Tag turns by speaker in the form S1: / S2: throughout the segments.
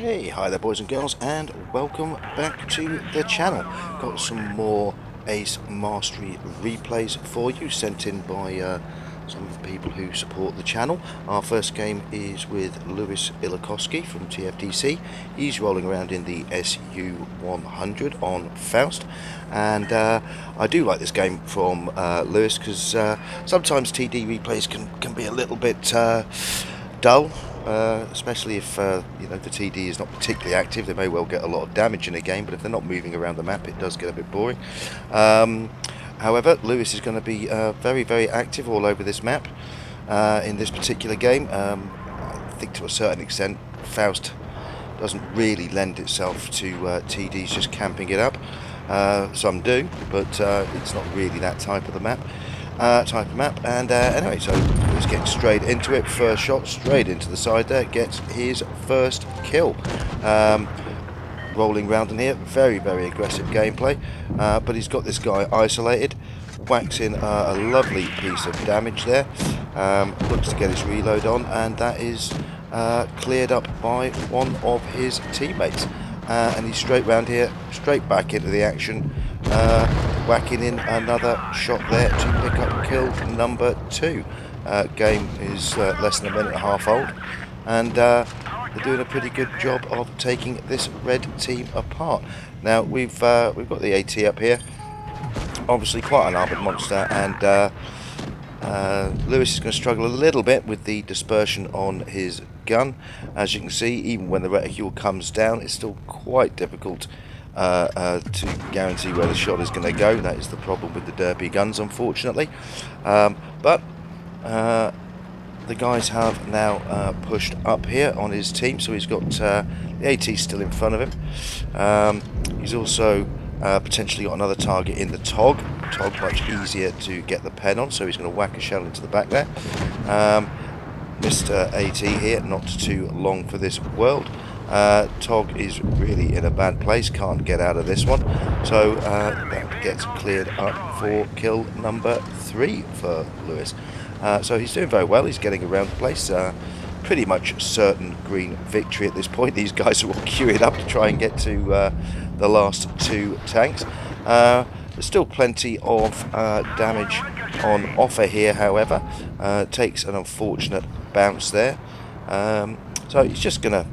S1: Hey, hi there boys and girls, and welcome back to the channel. Got some more Ace Mastery replays for you, sent in by some of the people who support the channel. Our first game is with Lewis Ilikoski from TFDC. He's rolling around in the SU-100 on Faust, and I do like this game from Lewis because sometimes TD replays can be a little bit dull. Especially if you know, the TD is not particularly active. They may well get a lot of damage in a game, but if they're not moving around the map, it does get a bit boring. However, Lewis is going to be very active all over this map in this particular game. I think to a certain extent Faust doesn't really lend itself to TDs just camping it up. Some do, but it's not really that type of map. And anyway, so he's getting straight into it. First shot straight into the side there, gets his first kill. Rolling round in here, very aggressive gameplay, but he's got this guy isolated, whacks in a lovely piece of damage there. Looks to get his reload on, and that is cleared up by one of his teammates, and he's straight round here, straight back into the action, whacking in another shot there to pick up kill number 2. Game is less than a minute and a half old, and they're doing a pretty good job of taking this red team apart. Now we've got the AT up here, obviously quite an armoured monster, and Lewis is going to struggle a little bit with the dispersion on his gun. As you can see, even when the reticule comes down, it's still quite difficult to guarantee where the shot is going to go. That is the problem with the derpy guns, unfortunately. But the guys have now pushed up here on his team, so he's got the AT still in front of him. He's also potentially got another target in the TOG. TOG much easier to get the pen on, so he's going to whack a shell into the back there. Mr. AT here, not too long for this world. TOG is really in a bad place, can't get out of this one, so that gets cleared up for kill number 3 for Lewis. So he's doing very well, he's getting around the place, pretty much certain green victory at this point. These guys are all queuing up to try and get to the last 2 tanks. There's still plenty of damage on offer here, however. Takes an unfortunate bounce there. So he's just going to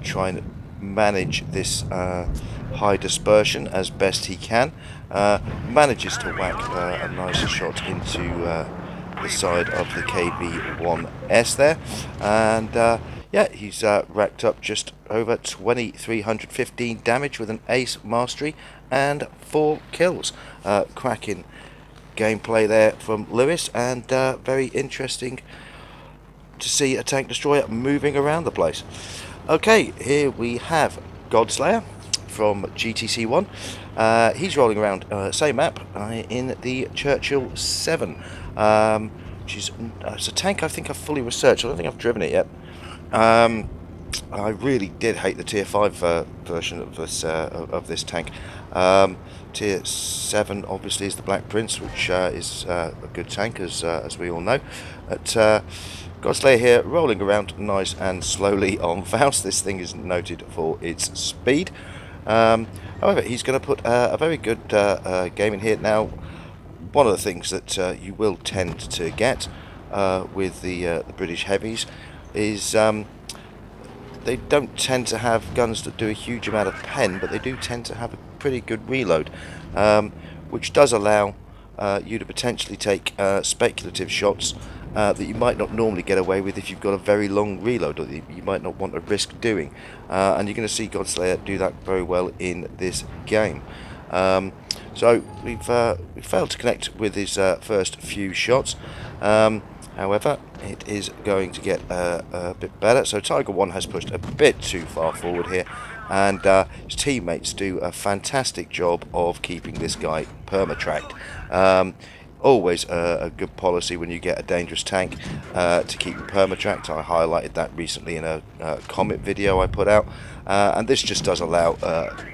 S1: try and manage this high dispersion as best he can. Manages to whack a nice shot into the side of the KB1S there. And yeah, he's racked up just over 2,315 damage with an Ace Mastery and 4 kills. Cracking gameplay there from Lewis, and very interesting to see a tank destroyer moving around the place. Okay, here we have Godslayer from GTC1. He's rolling around same map in the ChurchillVII, which is it's a tank I think I've fully researched. I don't think I've driven it yet. I really did hate the tier 5 version of this tank. Tier 7 obviously is the Black Prince, which is a good tank, as we all know. But Godslayer here, rolling around nice and slowly on Faust. This thing is noted for its speed. However, he's going to put a very good game in here. Now, one of the things that you will tend to get with the British heavies is they don't tend to have guns that do a huge amount of pen, but they do tend to have a pretty good reload, which does allow you to potentially take speculative shots that you might not normally get away with if you've got a very long reload, or you might not want to risk doing. And you're going to see Godslayer do that very well in this game. So we've failed to connect with his first few shots. However, it is going to get a bit better. So Tiger 1 has pushed a bit too far forward here, and his teammates do a fantastic job of keeping this guy perma-tracked. Always a good policy when you get a dangerous tank to keep them perma-tracked. I highlighted that recently in a Comet video I put out, and this just does allow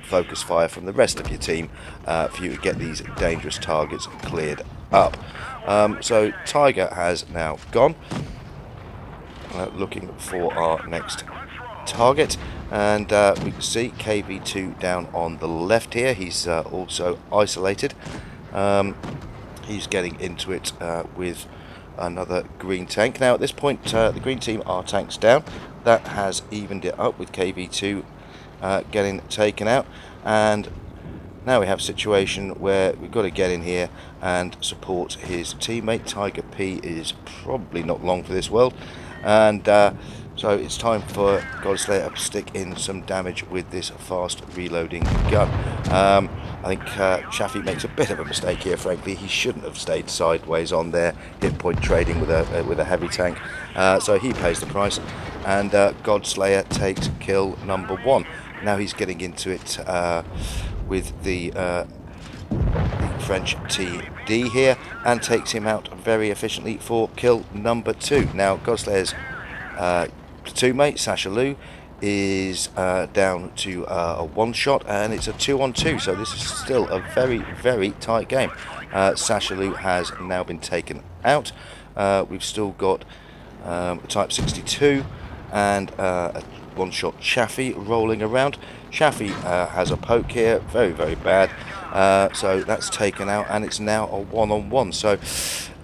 S1: focus fire from the rest of your team for you to get these dangerous targets cleared up. So Tiger has now gone, looking for our next target, And we can see KV2 down on the left here. He's also isolated. He's getting into it with another green tank. Now at this point the green team are tanks down. That has evened it up with KV2 getting taken out, and now we have a situation where we've got to get in here and support his teammate. Tiger P is probably not long for this world, and so it's time for Godslayer to stick in some damage with this fast reloading gun. I think Chaffee makes a bit of a mistake here, frankly. He shouldn't have stayed sideways on there, hit point trading with a heavy tank, so he pays the price, and Godslayer takes kill number 1. Now he's getting into it with the French TD here, and takes him out very efficiently for kill number 2. Now Godslayer's platoon-mate Sasha Lu is down to a 1-shot, and it's a 2-on-2, so this is still a very, very tight game. Sasha Lu has now been taken out. We've still got a Type 62 and a 1-shot Chaffee rolling around. Chaffee has a poke here, very, very bad, so that's taken out, and it's now a 1-on-1. So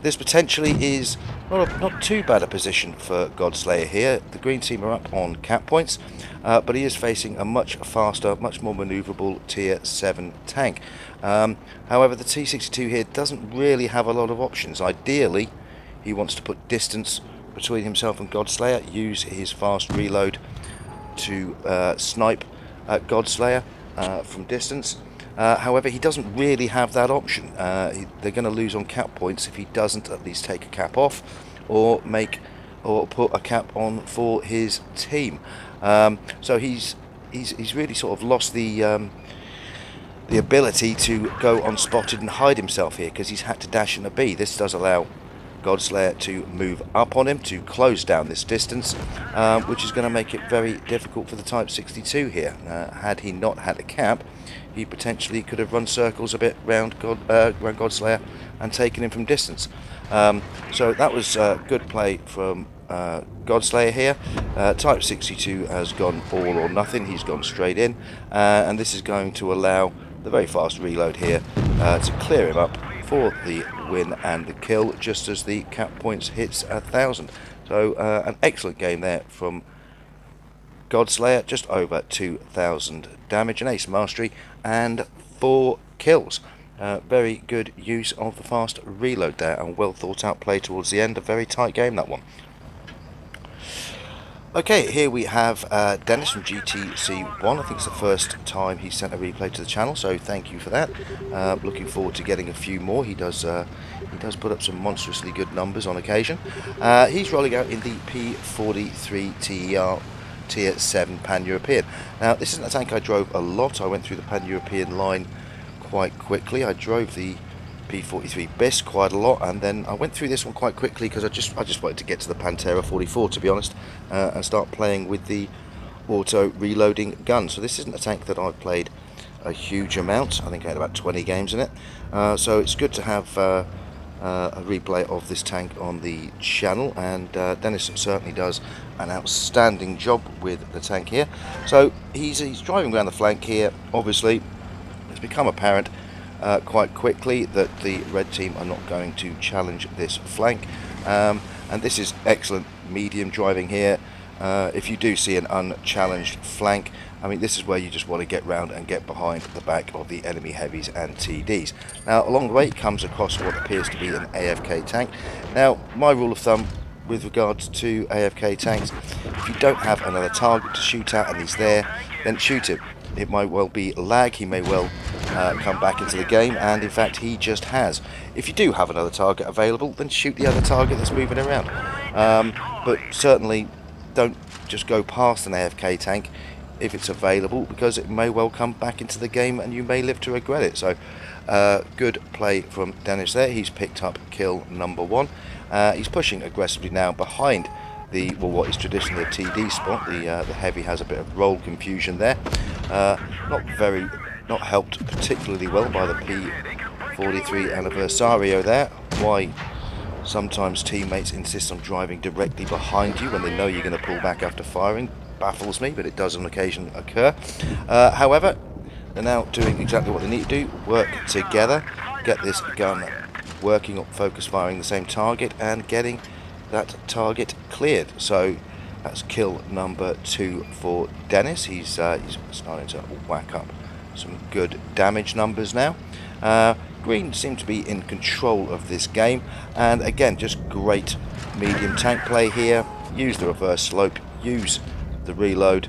S1: this potentially is not too bad a position for Godslayer here. The green team are up on cap points, but he is facing a much faster, much more manoeuvrable tier 7 tank. However, the T62 here doesn't really have a lot of options. Ideally, he wants to put distance between himself and Godslayer, use his fast reload to snipe at Godslayer from distance. However, he doesn't really have that option. They're going to lose on cap points if he doesn't at least take a cap off, or put a cap on for his team. So he's really sort of lost the ability to go unspotted and hide himself here, because he's had to dash in a B. This does allow Godslayer to move up on him to close down this distance, which is going to make it very difficult for the Type 62 here. Had he not had a cap, he potentially could have run circles a bit round Godslayer and taken him from distance. So that was good play from Godslayer here. Type 62 has gone all or nothing. He's gone straight in, and this is going to allow the very fast reload here to clear him up for the win and the kill, just as the cap points hits 1,000. So an excellent game there from Godslayer, just over 2,000 damage, an ace mastery and 4 kills. Very good use of the fast reload there, and well thought out play towards the end. A very tight game, that one. Okay, here we have Dennis from GTC1. I think it's the first time he sent a replay to the channel, so thank you for that. Looking forward to getting a few more. He does put up some monstrously good numbers on occasion. He's rolling out in the P43ter Tier 7 Pan-European. Now, this isn't a tank I drove a lot. I went through the Pan-European line quite quickly. I drove the P43 BIS quite a lot, and then I went through this one quite quickly because I just wanted to get to the Pantera 44, to be honest, and start playing with the auto reloading gun. So this isn't a tank that I've played a huge amount. I think I had about 20 games in it, so it's good to have a replay of this tank on the channel, and Dennis certainly does an outstanding job with the tank here. So he's driving around the flank here. Obviously, it's become apparent quite quickly that the red team are not going to challenge this flank, and this is excellent medium driving here. If you do see an unchallenged flank, I mean, this is where you just want to get round and get behind the back of the enemy heavies and TDs. Now, along the way, it comes across what appears to be an AFK tank. Now, my rule of thumb with regards to AFK tanks, if you don't have another target to shoot at and he's there, then shoot him. It might well be lag, he may well come back into the game, and in fact he just has. If you do have another target available, then shoot the other target that's moving around. But certainly don't just go past an AFK tank if it's available, because it may well come back into the game and you may live to regret it. So good play from Dennis there. He's picked up kill number 1. He's pushing aggressively now behind what is traditionally a TD spot. The heavy has a bit of roll confusion there. Not helped particularly well by the P43 Anniversario there. Why sometimes teammates insist on driving directly behind you when they know you're going to pull back after firing. baffles me, but it does on occasion occur. However, they're now doing exactly what they need to do, work together, get this gun working up, focus firing the same target, and getting that target cleared. So that's kill number 2 for Dennis. He's starting to whack up some good damage numbers now. Green seem to be in control of this game, and again, just great medium tank play here. Use the reverse slope, use the reload,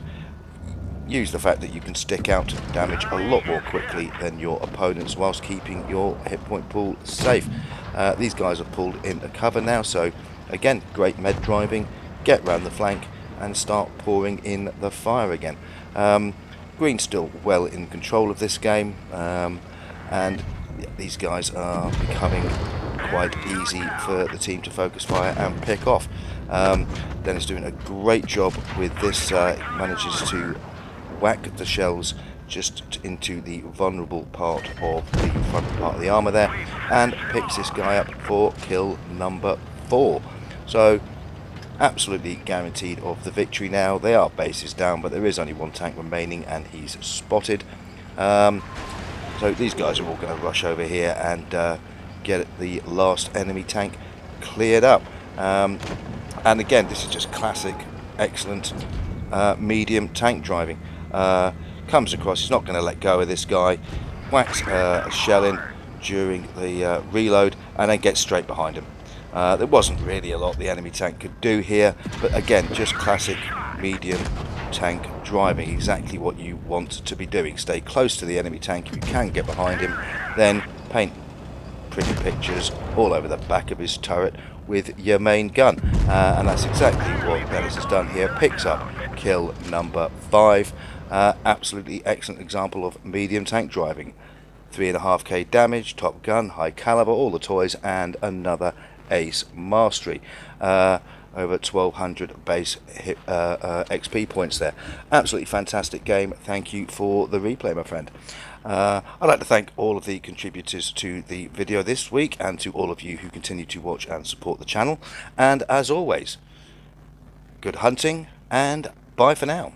S1: use the fact that you can stick out damage a lot more quickly than your opponents whilst keeping your hit point pool safe. These guys are pulled into cover now, so again, great med driving, get round the flank and start pouring in the fire again. Green's still well in control of this game, and these guys are becoming quite easy for the team to focus fire and pick off. Dennis doing a great job with this, manages to whack the shells just into the vulnerable part of the front part of the armour there, and picks this guy up for kill number 4. So absolutely guaranteed of the victory now. They are bases down, but there is only one tank remaining and he's spotted. So these guys are all going to rush over here and get the last enemy tank cleared up. And again, this is just classic, excellent medium tank driving. Comes across, he's not going to let go of this guy, whacks a shell in during the reload, and then gets straight behind him. There wasn't really a lot the enemy tank could do here, but again, just classic medium tank driving, exactly what you want to be doing. Stay close to the enemy tank if you can get behind him, then paint pretty pictures all over the back of his turret with your main gun, and that's exactly what Dennis has done here. Picks up kill number 5. Absolutely excellent example of medium tank driving. 3.5k damage, top gun, high caliber, all the toys, and another ace mastery. Over 1200 base hit, XP points there. Absolutely fantastic game. Thank you for the replay, my friend. I'd like to thank all of the contributors to the video this week, and to all of you who continue to watch and support the channel. And as always, good hunting, and bye for now.